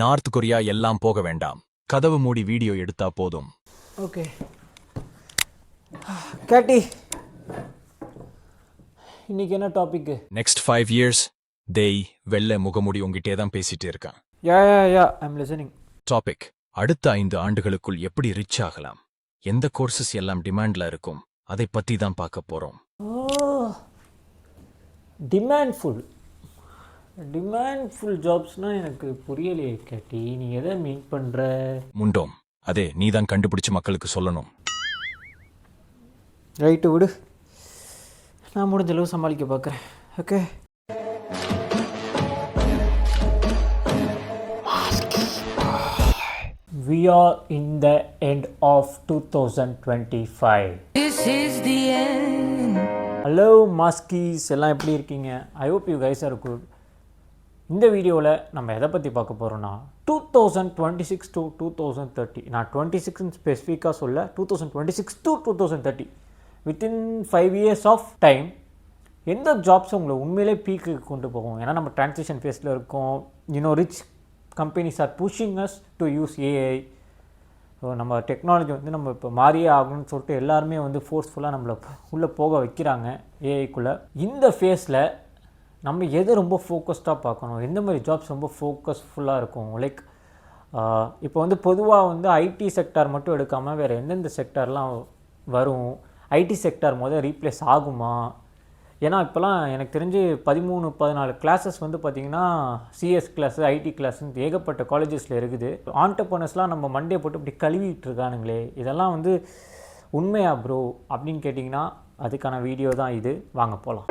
North Korea எல்லாம் போக வேண்டாம். கதவு மூடி வீடியோ எடுத்தா போதும். ஓகே கேட்டி, இன்னைக்கு என்ன டாபிக்? நெக்ஸ்ட் 5 இயர்ஸ் டேய் வெள்ளை முகமுடி உங்ககிட்டே தான் பேசிட்டு இருக்கான். Yeah I'm listening. டாபிக்: அடுத்த 5 ஆண்டுகளுக்குள் எப்படி ரிச் ஆகலாம், எந்த கோர்சஸ் எல்லாம் டிமாண்ட்ல இருக்கும், அதை பத்தி தான் பார்க்க போறோம். டிமாண்ட்ஃபுல் ஜாப்ஸ்னால் எனக்கு புரியலையே கேட்டி, நீ எதை மீன் பண்ணுற? முண்டோம், அதே நீ தான் கண்டுபிடிச்சு மக்களுக்கு சொல்லணும். ரைட்டு விடு, நான் முடிஞ்ச அளவு சமாளிக்க பார்க்குறேன். Okay, we are in the end of 2025. This is the end. Hello Maskies, எல்லாம் எப்படி இருக்கீங்க? I hope you guys are good. இந்த வீடியோவில் நம்ம எதை பற்றி பார்க்க போகிறோன்னா 2026 to 2030. நான் 26 ஸ்பெசிஃபிக்காக சொல்ல, 2026 to 2030 within 5 years of time எந்த ஜாப்ஸ் உங்களை உண்மையிலே பீக்குக்கு கொண்டு போகும். ஏன்னா நம்ம ட்ரான்சிஷன் ஃபேஸில் இருக்கோம். Rich companies are pushing us to use AI. So நம்ம டெக்னாலஜி வந்து நம்ம இப்போ மாறியே ஆகணும்னு சொல்லிட்டு எல்லாருமே வந்து ஃபோர்ஸ்ஃபுல்லாக நம்மளை உள்ளே போக வைக்கிறாங்க ஏஐக்குள்ளே. இந்த ஃபேஸில் நம்ம எதை ரொம்ப ஃபோக்கஸ்டாக பார்க்கணும், எந்த மாதிரி ஜாப்ஸ் ரொம்ப ஃபோக்கஸ்ஃபுல்லாக இருக்கும். லைக் இப்போ வந்து பொதுவாக வந்து ஐடி செக்டார் மட்டும் எடுக்காமல் வேறு எந்தெந்த செக்டார்லாம் வரும், ஐடி செக்டார் முதல் ரீப்ளேஸ் ஆகுமா? ஏன்னா இப்போலாம் எனக்கு தெரிஞ்சு 13-14 கிளாஸஸ் வந்து பார்த்திங்கன்னா சிஎஸ் கிளாஸு, ஐடி கிளாஸுன்னு ஏகப்பட்ட காலேஜஸில் இருக்குது. ஆண்டர்ப்ரனர்ஸ்லாம் நம்ம மண்டே போட்டு இப்படி கழுவிட்டு இருக்கானுங்களே, இதெல்லாம் வந்து உண்மையா ப்ரோ அப்படின்னு கேட்டிங்கன்னா அதுக்கான வீடியோ தான் இது. வாங்க போகலாம்.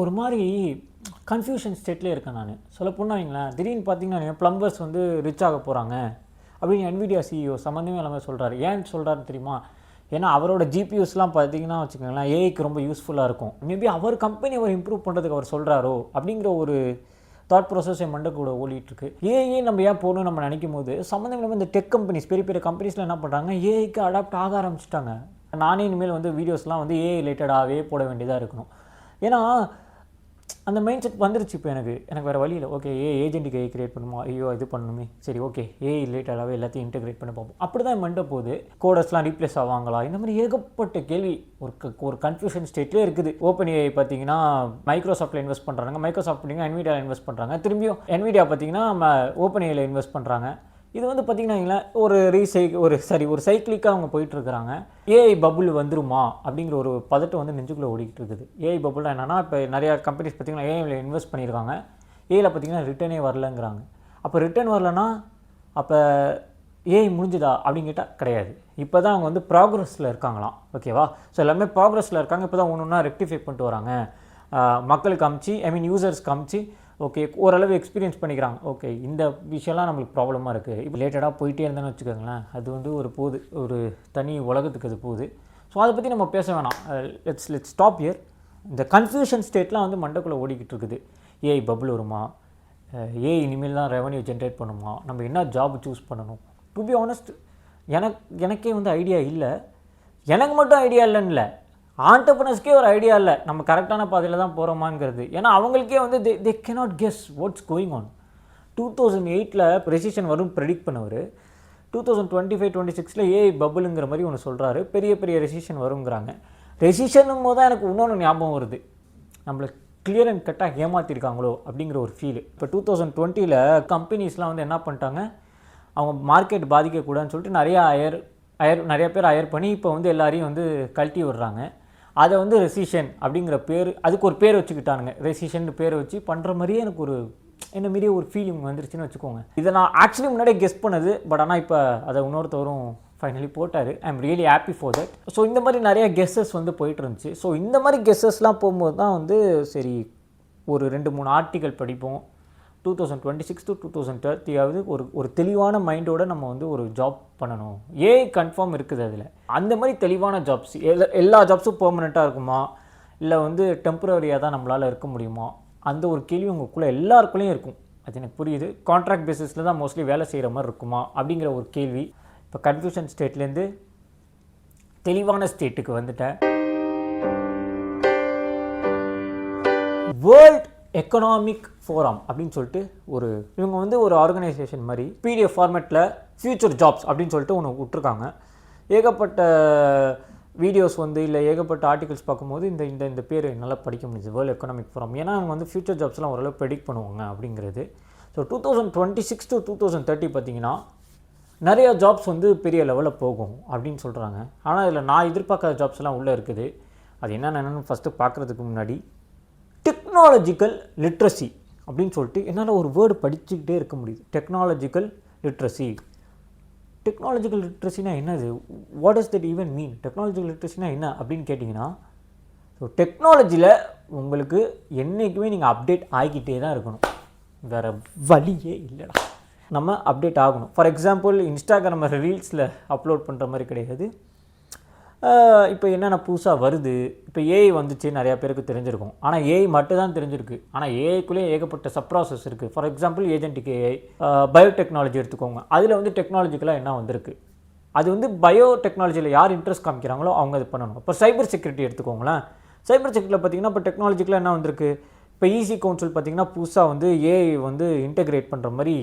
ஒரு மாதிரி கன்ஃபியூஷன் ஸ்டேட்லேயே இருக்கேன் நான். சொல்லப்போனால் வைங்களேன், திடீர்னு பார்த்தீங்கன்னா ப்ளம்பர்ஸ் வந்து ரிச் ஆக போகிறாங்க அப்படின்னு என்விடியா சிஇஓ சம்மந்தமே எல்லாமே சொல்கிறாரு. ஏன் சொல்கிறாரு தெரியுமா? ஏன்னா அவரோட ஜிபியூஸ்லாம் பார்த்தீங்கன்னா வச்சுக்கோங்களேன் ஏஐக்கு ரொம்ப யூஸ்ஃபுல்லாக இருக்கும். Maybe our company our improve பண்ணுறதுக்கு அவர் சொல்கிறாரோ அப்படிங்கிற ஒரு தாட் ப்ராசஸ் என் மண்டை கூட ஓடிட்டுருக்கு. ஏஐ நம்ம ஏன் போகணும்னு நம்ம நினைக்கும் போது சம்மந்தம் இல்லாமல் இந்த டெக் கம்பெனிஸ், பெரிய பெரிய கம்பெனிஸ்லாம் என்ன பண்ணுறாங்க, ஏஐக்கு அடாப்ட் ஆக ஆரம்பிச்சிட்டாங்க. நானே இனிமேல் வந்து வீடியோஸ்லாம் வந்து ஏஐ ரிலேட்டடாகவே போட வேண்டியதாக இருக்கணும். ஏன்னா அந்த மைண்ட் செட் வந்துருச்சு இப்போ எனக்கு வேறு வழியில். ஓகே, ஏஜென்ட்டுக்கு ஏஐ கிரியேட் பண்ணுமா, ஐயோ இது பண்ணணுமே, சரி ஓகே ஏஐ ரிலேட்டடாகவே எல்லாத்தையும் இன்டெகிரேட் பண்ணி பார்ப்போம். அப்படி தான் மண்டை போகுது. கோடர்ஸ்லாம் ரீப்ளேஸ் ஆவாங்களா, இந்த மாதிரி ஏகப்பட்ட கேள்வி ஒரு கன்ஃபியூஷன் ஸ்டேட்லேயே இருக்குது. ஓப்பன் ஏஐ பார்த்தீங்கன்னா மைக்ரோசாஃப்ட்டில் இன்வெஸ்ட் பண்ணுறாங்க, மைக்ரோசாஃப்ட் பார்த்தீங்கன்னா என்விடியாவில் இன்வெஸ்ட் பண்ணுறாங்க, திரும்பியும் என்விடியா பார்த்தீங்கன்னா ஓப்பன் ஏஐயில் இன்வெஸ்ட் பண்ணுறாங்க. இது வந்து பார்த்திங்கன்னா ஒரு சைக்கிளிக்காக அவங்க போயிட்டுருக்குறாங்க. ஏஐ பபுள் வந்துருமா அப்படிங்கிற ஒரு பதட்டம் வந்து நெஞ்சுக்குள்ளே ஓடிக்கிட்டு இருக்குது. ஏஐ பபுள்லாம் என்னென்னா, இப்போ நிறையா கம்பெனிஸ் பார்த்திங்கன்னா ஏஐயில் இன்வெஸ்ட் பண்ணியிருக்காங்க, ஏஐயில் பார்த்திங்கன்னா ரிட்டர்னே வரலங்கிறாங்க. அப்போ ரிட்டர்ன் வரலன்னா அப்போ ஏஐ முடிஞ்சுதா அப்படின்னு கேட்டால் கிடையாது. இப்போ தான் அவங்க வந்து ப்ராக்ரஸில் இருக்காங்களாம். ஓகேவா? ஸோ எல்லாமே ப்ராக்ரஸில் இருக்காங்க. இப்போ தான் ஒன்று ரெக்டிஃபை பண்ணிட்டு வராங்க. மக்களுக்கு அமிச்சு, யூசர்ஸ்க்கு அமிச்சு ஓகே ஓரளவு எக்ஸ்பீரியன்ஸ் பண்ணிக்கிறாங்க. ஓகே, இந்த விஷயம்லாம் நம்மளுக்கு ப்ராப்ளமாக இருக்குது. இப்போ ரிலேட்டடாக போயிட்டே இருந்தேன்னு வச்சுக்கோங்களேன், அது வந்து ஒரு தனி உலகத்துக்கு அது போகுது. ஸோ அதை பற்றி நம்ம பேச வேணாம். Let's stop here. இந்த கன்ஃபியூஷன் ஸ்டேட்லாம் வந்து மண்டக்குள்ளே ஓடிக்கிட்டு இருக்குது. ஏஐ பபுள் வருமா, ஏஐ இனிமேல் தான் ரெவன்யூ ஜென்ரேட் பண்ணுமா, நம்ம என்ன ஜாப் சூஸ் பண்ணணும். டு பி ஆனஸ்ட் எனக்கே வந்து ஐடியா இல்லை. எனக்கு மட்டும் ஐடியா இல்லைன்னு இல்லை, ஆண்டர்ப்ரனர்ஸ்க்கே ஒரு ஐடியா இல்லை நம்ம கரெக்டான பாதையில் தான் போகிறோமாங்கிறது. ஏன்னா அவங்களுக்கே வந்து they cannot guess what's going on. 2008 recession வரும் ப்ரெடிக்ட் பண்ணவர் 2025-26 ஏஐ பபுளுங்கிற மாதிரி ஒன்று சொல்கிறாரு. பெரிய பெரிய ரெசிஷன் வருங்கிறாங்க. ரெசிஷனும் போது தான் எனக்கு இன்னொன்று ஞாபகம் வருது, நம்மளை கிளியர் அண்ட் கட்டாக ஏமாற்றிருக்காங்களோ அப்படிங்கிற ஒரு ஃபீல். இப்போ 2020 கம்பெனிஸ்லாம் வந்து என்ன பண்ணிட்டாங்க, அவங்க மார்க்கெட் பாதிக்கக்கூடாதுன்னு சொல்லிட்டு நிறைய பேர் ஹயர் பண்ணி இப்போ வந்து எல்லாரையும் வந்து கழட்டி விடுறாங்க. அதை வந்து ரெசிஷன் அப்படிங்கிற பேர், அதுக்கு ஒரு பேர் வச்சுக்கிட்டானுங்க. ரெசிஷன் பேர் வச்சு பண்ணுற மாதிரியே எனக்கு என்ன மாரியே ஒரு ஃபீலிங் வந்துருச்சுன்னு வச்சுக்கோங்க. இதை நான் ஆக்சுவலி முன்னாடியே கெஸ் பண்ணது, பட் ஆனால் இப்போ அதை இன்னொருத்தவரும் ஃபைனலி போட்டார். I am really happy for that. So இந்த மாதிரி நிறையா கெஸ்ஸஸ் வந்து போயிட்டு இருந்துச்சு. ஸோ இந்த மாதிரி கெஸ்ஸஸ்லாம் போகும்போது தான் வந்து சரி ஒரு 2-3 ஆர்டிக்கல் படிப்போம். 2026 to 2030 ஒரு தெளிவான மைண்டோடு நம்ம வந்து ஒரு ஜாப் பண்ணணும். ஏஐ கன்ஃபார்ம் இருக்குது அதில். அந்த மாதிரி தெளிவான ஜாப்ஸ், எல்லா ஜாப்ஸும் பெர்மனெண்ட்டாக இருக்குமா, இல்லை வந்து டெம்பரரியாக தான் நம்மளால் இருக்க முடியுமா, அந்த ஒரு கேள்வி உங்களுக்குள்ளே எல்லாருக்குள்ளேயும் இருக்கும். அது எனக்கு புரியுது. கான்ட்ராக்ட் பேசிஸில் தான் மோஸ்ட்லி வேலை செய்கிற மாதிரி இருக்குமா அப்படிங்கிற ஒரு கேள்வி. இப்போ கன்ஃபியூஷன் ஸ்டேட்லேருந்து தெளிவான ஸ்டேட்டுக்கு வந்துட்டேன். வேர்ல்ட் எக்கனாமிக் ஃபோரம் அப்படின்னு சொல்லிட்டு இவங்க வந்து ஒரு ஆர்கனைசேஷன் மாதிரி பிடிஎஃப் ஃபார்மேட்டில் ஃபியூச்சர் ஜாப்ஸ் அப்படின்னு சொல்லிட்டு ஒன்று விட்ருக்காங்க. ஏகப்பட்ட வீடியோஸ் வந்து இல்லை ஏகப்பட்ட ஆர்டிகல்ஸ் பார்க்கும்போது இந்த பேர் என்னால் படிக்க முடியுது, வேர்ல்டு எக்கனாமிக் ஃபோரம். ஏன்னா அவங்க வந்து ஃபியூச்சர் ஜாப்ஸ்லாம் ஓரளவு ப்ரெடிக்ட் பண்ணுவாங்க அப்படிங்கிறது. ஸோ 2026 to 2030 பார்த்தீங்கன்னா நிறைய ஜாப்ஸ் வந்து பெரிய லெவலில் போகும் அப்படின்னு சொல்கிறாங்க. ஆனால் இதில் நான் எதிர்பார்க்காத ஜாப்ஸ்லாம் உள்ளே இருக்குது. அது என்னென்னு ஃபஸ்ட்டு பார்க்குறதுக்கு முன்னாடி டெக்னாலஜிக்கல் லிட்ரஸி அப்படின்னு சொல்லிட்டு என்னால் ஒரு வேர்டு படிச்சுக்கிட்டே இருக்க முடியுது. டெக்னாலஜிக்கல் லிட்ரஸினா என்னது? What is that even mean? Technological லிட்ரஸினா என்ன அப்படின்னு கேட்டிங்கன்னா, ஸோ டெக்னாலஜியில் உங்களுக்கு என்றைக்குமே நீங்கள் அப்டேட் ஆகிக்கிட்டே தான் இருக்கணும், வேறு வழியே இல்லைடா. நம்ம அப்டேட் ஆகணும். ஃபார் எக்ஸாம்பிள் இன்ஸ்டாகிராம் ரீல்ஸில் அப்லோட் பண்ணுற மாதிரி கிடையாது. இப்போ என்னென்ன புதுசாக வருது, இப்போ ஏஐ வந்துச்சு, நிறையா பேருக்கு தெரிஞ்சிருக்கும். ஆனால் ஏஐ மட்டும் தான் தெரிஞ்சிருக்கு. ஆனால் ஏஐக்குள்ளே ஏகப்பட்ட சப்ராசஸ் இருக்குது. For example agentic AI, biotechnology எடுத்துக்கோங்க. அதில் வந்து டெக்னாலஜிக்கலாக என்ன வந்திருக்கு, அது வந்து பயோடெக்னாலஜியில் யார் இன்ட்ரெஸ்ட் காமிக்கிறாங்களோ அவங்க அது பண்ணணும். இப்போ சைபர் செக்யூரிட்டி எடுத்துக்கோங்களேன். சைபர் செக்யூரிட்டியில் பார்த்தீங்கன்னா இப்போ டெக்னாலஜிக்கலாக என்ன வந்திருக்கு, இப்போ ஈசி கவுன்சில் பார்த்தீங்கன்னா புதுசாக வந்து ஏஐ வந்து இன்டெகிரேட் பண்ணுற மாதிரி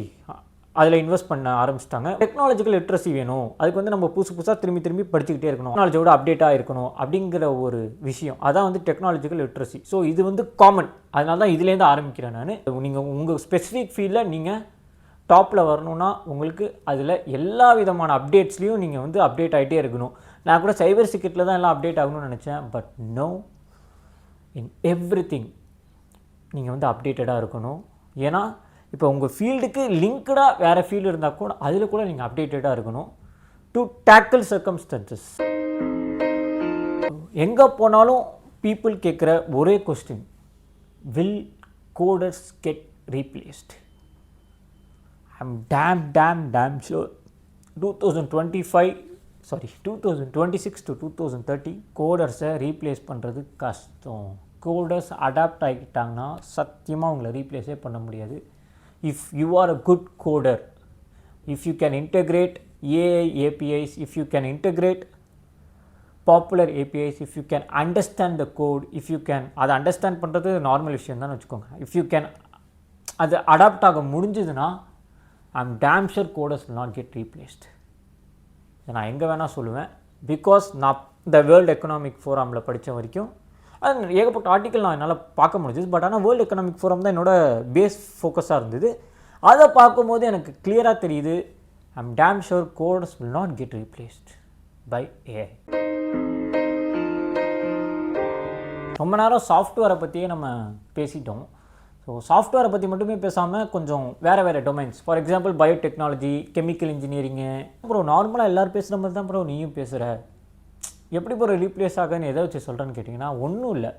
அதில் இன்வெஸ்ட் பண்ண ஆரம்பிச்சிட்டாங்க. டெக்னாலஜிக்கல் லிட்ரஸி வேணும், அதுக்கு வந்து நம்ம புதுசாக திரும்பி படிச்சுக்கிட்டே இருக்கணும், டெக்னாலஜியோட அப்டேட்டாக இருக்கணும் அப்படிங்கிற ஒரு விஷயம். அதான் வந்து டெக்னாலஜிக்கல் லிட்ரஸி. ஸோ இது வந்து காமன், அதனால தான் இதுலேருந்து ஆரம்பிக்கிறேன் நான். நீங்கள் உங்கள் ஸ்பெசிஃபிக் ஃபீல்டில் நீங்கள் டாப்பில் வரணும்னா உங்களுக்கு அதில் எல்லா விதமான அப்டேட்ஸ்லேயும் நீங்கள் வந்து அப்டேட் ஆகிட்டே இருக்கணும். நான் கூட சைபர் செக்யூரிட்டியில் தான் எல்லாம் அப்டேட் ஆகணும்னு நினச்சேன். பட் நோ, இன் எவ்ரிதிங் நீங்கள் வந்து அப்டேட்டடாக இருக்கணும். ஏன்னா இப்போ உங்கள் ஃபீல்டுக்கு லிங்க்டாக வேறு ஃபீல்டு இருந்தால் கூட அதில் கூட நீங்கள் அப்டேட்டடாக இருக்கணும் டு டேக்கிள் சர்க்கம்ஸ்டன்சஸ். எங்கே போனாலும் பீப்புள் கேட்குற ஒரே question, will coders get replaced? I'm damn sure 2026 to 2030 கோடர்ஸை ரீப்ளேஸ் பண்ணுறது கஷ்டம். கோடர்ஸ் அடாப்ட் ஆகிட்டாங்கன்னா சத்தியமாக உங்களை ரீப்ளேஸே பண்ண முடியாது. If you are a good coder, if you can integrate AI APIs, if you can integrate popular APIs, if you can understand the code, if you can அதை understand பண்ணுறது normal விஷயம் தான் வச்சுக்கோங்க. If you can அது adapt ஆக முடிஞ்சதுன்னா I'm damn sure coders will not get replaced. நான் எங்கே வேணால் சொல்லுவேன். பிகாஸ் நான் இந்த வேர்ல்டு எக்கனாமிக் ஃபோரமில் படித்த வரைக்கும் அது ஏகப்பட்ட ஆர்டிக்கல் நான் என்னால் பார்க்க முடிஞ்சது. பட் ஆனால் வேர்ல்டு எக்கனாமிக் ஃபோரம் தான் என்னோடய பேஸ் ஃபோக்கஸாக இருந்தது. அதை பார்க்கும்போது எனக்கு கிளியராக தெரியுது, I'm damn sure coders will not get replaced by AI. ரொம்ப நேரம் சாஃப்ட்வேரை பற்றியே நம்ம பேசிட்டோம். ஸோ சாஃப்ட்வேரை பற்றி மட்டுமே பேசாமல் கொஞ்சம் வேறு domains, for example biotechnology, chemical engineering, அப்புறம் நார்மலாக எல்லோரும் பேசுகிற மாதிரி தான் ப்ரோ நீயும் பேசுகிற, எப்படி ப்ரோ ரீப்ளேஸ் ஆகுன்னு எதை வச்சு சொல்கிறேன்னு கேட்டிங்கன்னா ஒன்றும் இல்லை.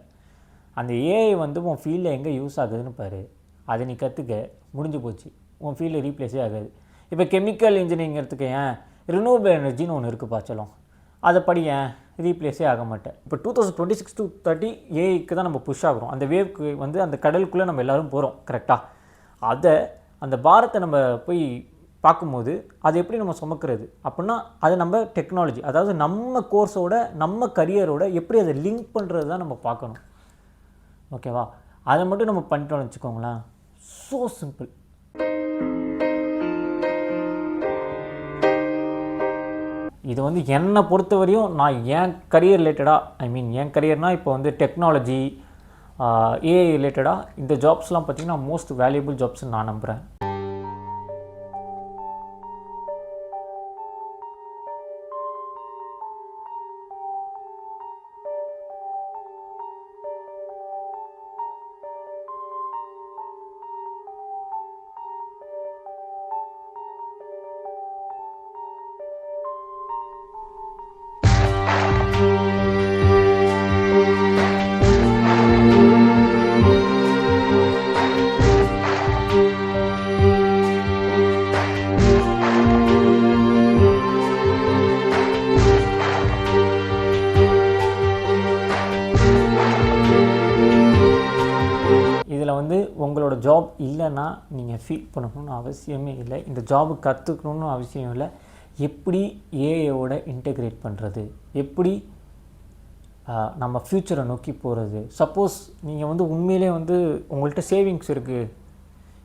அந்த ஏஐ வந்து உன் ஃபீல்டில் எங்கே யூஸ் ஆகுதுன்னு பாரு, அதை நீ கற்றுக்க, முடிஞ்சு போச்சு, உன் ஃபீல்டில் ரீப்ளேஸே ஆகாது. இப்போ கெமிக்கல் இன்ஜினியரிங் எடுத்துக்க, ஏன் ரினியூவபிள் எனர்ஜின்னு ஒன்று இருக்குது பாச்சலம், அதை படி, ஏன் ரீப்ளேஸே ஆக மாட்டேன். இப்போ 2026 to 2030 ஏஐக்கு தான் நம்ம புஷ் ஆகிறோம். அந்த வேவ்க்கு வந்து அந்த கடலுக்குள்ளே நம்ம எல்லோரும் போகிறோம் கரெக்டாக. அந்த பாரத்தை நம்ம போய் பார்க்கும்போது அது எப்படி நம்ம சுமக்கிறது அப்படின்னா அது நம்ம டெக்னாலஜி, அதாவது நம்ம கோர்ஸோட நம்ம கரியரோட எப்படி அதை லிங்க் பண்ணுறது தான் நம்ம பார்க்கணும். ஓகேவா? அதை மட்டும் நம்ம பண்ணிட்டோம்னு வச்சுக்கோங்களேன், ஸோ சிம்பிள். இது வந்து என்னை பொறுத்தவரையும் நான் என் கரியர் ரிலேட்டடாக, என் கரியர்னால் இப்போ வந்து டெக்னாலஜி, ஏஐ ரிலேட்டடாக இந்த ஜாப்ஸ்லாம் பார்த்திங்கன்னா மோஸ்ட் வேல்யூபிள் ஜாப்ஸ்ன்னு நான் நம்புகிறேன். உங்களோட ஜாப் இல்லைன்னா நீங்கள் ஃபீல் பண்ணணும்னு அவசியமே இல்லை. இந்த ஜாபு கற்றுக்கணுன்னு அவசியம் இல்லை. எப்படி ஏஐயோட இன்டெகிரேட் பண்ணுறது, எப்படி நம்ம ஃப்யூச்சரை நோக்கி போகிறது. சப்போஸ் நீங்கள் வந்து உண்மையிலே வந்து உங்கள்கிட்ட சேவிங்ஸ் இருக்குது,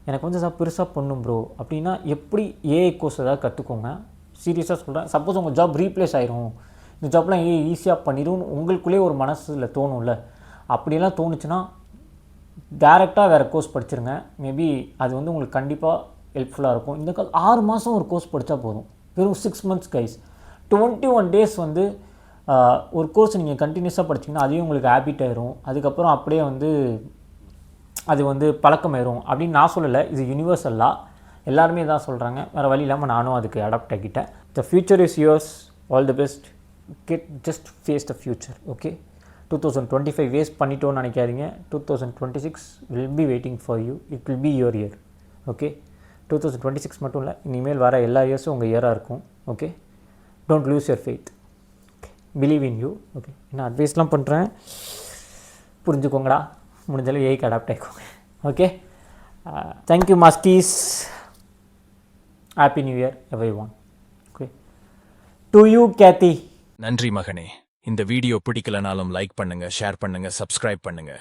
எனக்கு வந்து பெருசாக பண்ணும் ப்ரோ அப்படின்னா எப்படி ஏஐ கோர்ஸ் ஏதாவது கற்றுக்கோங்க. சீரியஸாக சொல்கிறேன். சப்போஸ் உங்கள் ஜாப் ரீப்ளேஸ் ஆயிரும், இந்த ஜாப்லாம் ஏஐ ஈஸியாக பண்ணிடும்னு உங்களுக்குள்ளே ஒரு மனசில் தோணும்ல, அப்படியெல்லாம் தோணுச்சுன்னா டேரெக்டாக வேறு கோர்ஸ் படிச்சிருங்க. மேபி அது வந்து உங்களுக்கு கண்டிப்பாக ஹெல்ப்ஃபுல்லாக இருக்கும். இந்த 6 மாதம் ஒரு கோர்ஸ் படித்தா போதும், வெறும் 6 months கைஸ். 21 days வந்து ஒரு கோர்ஸ் நீங்கள் கண்டினியூஸாக படிச்சிங்கன்னா அதுவே உங்களுக்கு ஹேபிட் ஆயிரும். அதுக்கப்புறம் அப்படியே வந்து அது வந்து பழக்கமாயிரும் அப்படின்னு நான் சொல்லலை, இது யூனிவர்சல்லாக எல்லாருமே தான் சொல்கிறாங்க. வேறு வழி இல்லாமல் நானும் அதுக்கு அடாப்ட் ஆகிட்டேன். The future is yours, all the best, just face the future. Okay, 2025 waste பண்ணிட்டோன்னு நினைக்காதீங்க. 2026 will be waiting for you, it will be your year. Okay, 2026 மட்டும் இல்லை, இனிமேல் வர எல்லா இயர்ஸும் உங்கள் இயராக இருக்கும். Okay, don't lose your faith, believe in you. Okay, நான் அட்வைஸ்லாம் பண்ணுறேன், புரிஞ்சுக்கோங்கடா. முடிஞ்சாலும் ஏஐக்கு அடாப்ட் ஆகிக்கோங்க. ஓகே, தேங்க்யூ மாஸ்கீஸ், happy new year everyone. Okay, to you கேத்தி. நன்றி மகனே. இந்த வீடியோ பிடிக்கலனாலும் லைக் பண்ணுங்க, ஷேர் பண்ணுங்க, சப்ஸ்கிரைப் பண்ணுங்க.